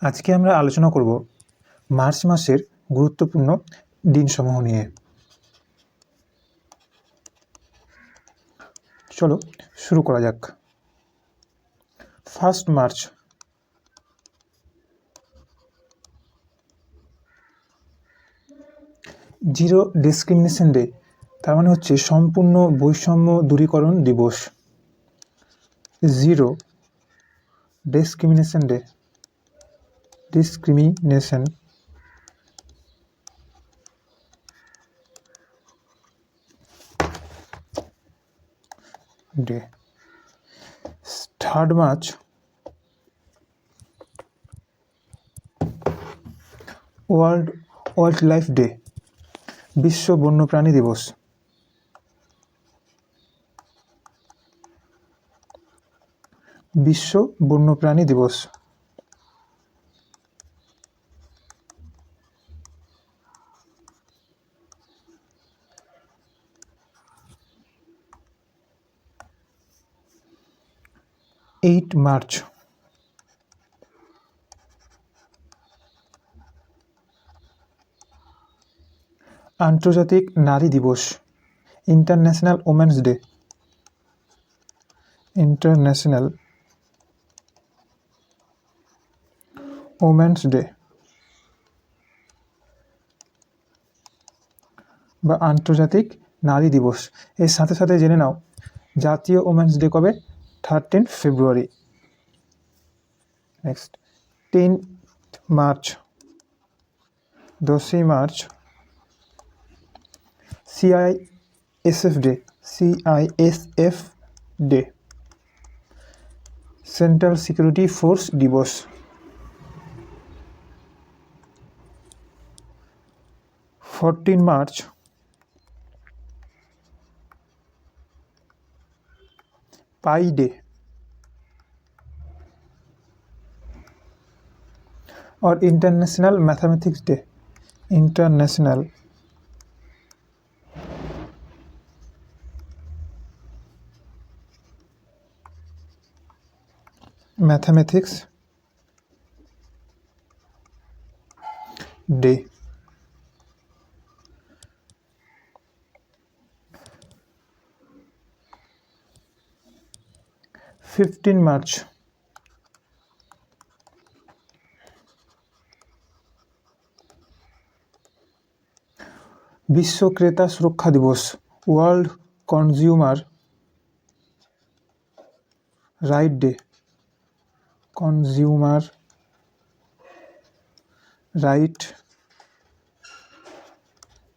আজকে আমরা আলোচনা করব মার্চ মাসের গুরুত্বপূর্ণ দিনসমূহ নিয়ে। চলো শুরু করা যাক। 1 মার্চ জিরো ডিসক্রিমিনেশন ডে, তার মানে হচ্ছে সম্পূর্ণ বৈষম্য দূরীকরণ দিবস। Zero discrimination day, discrimination day. 3 March world wild life day, বিশ্ব বন্যপ্রাণী দিবস। বিশ্ব বন্যপ্রাণী দিবস। মার্চ আন্তর্জাতিক নারী দিবস, international women's day. International women's day বা আন্তর্জাতিক নারী দিবস। এর সাথে সাথে জেনে নাও জাতীয় ওমেন্স ডে কবে? 13 February. Next 10 March, 10 March CISF day, CISF day, central security force দিবস। 14 মার্চ পাই ডे और international mathematics day. International mathematics day. 15 March বিশ্ব ক্রেতা সুরক্ষা দিবস, world consumer right day. Consumer right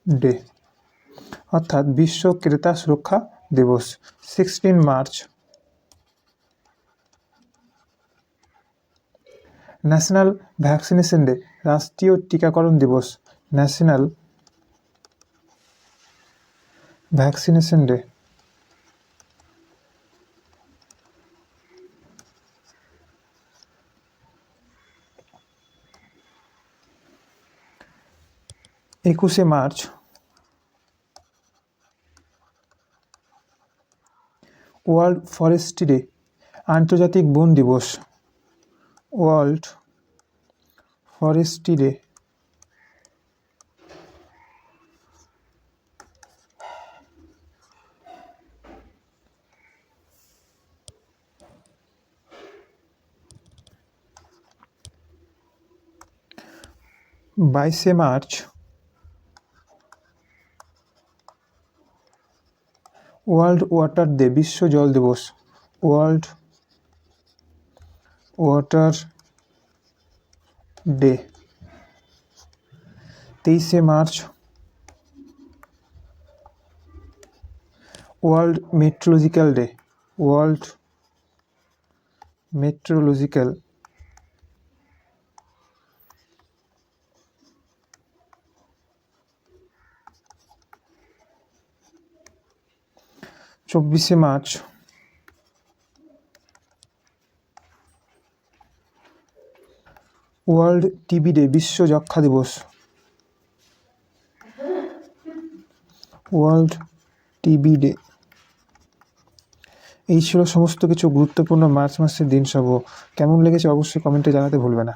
day অর্থাৎ বিশ্ব ক্রেতা সুরক্ষা দিবস। 16 মার্চ ন্যাশনাল ভ্যাকসিনেশন ডে, রাষ্ট্রীয় টিকাকরণ দিবস। National vaccination day. 21 March world forestry day, আন্তর্জাতিক বন দিবস। World forestry day. 22 March world water day, বিশ্ব জল দিবস। World water day. 23 March world meteorological day, world meteorological. 24 March world TB day, বিশ্ব যক্ষ্মা দিবস। World TB day. এই ছিল সমস্ত কিছু গুরুত্বপূর্ণ মার্চ মাসের দিনসমূহ। কেমন লেগেছে অবশ্যই কমেন্টে জানাতে ভুলবে না।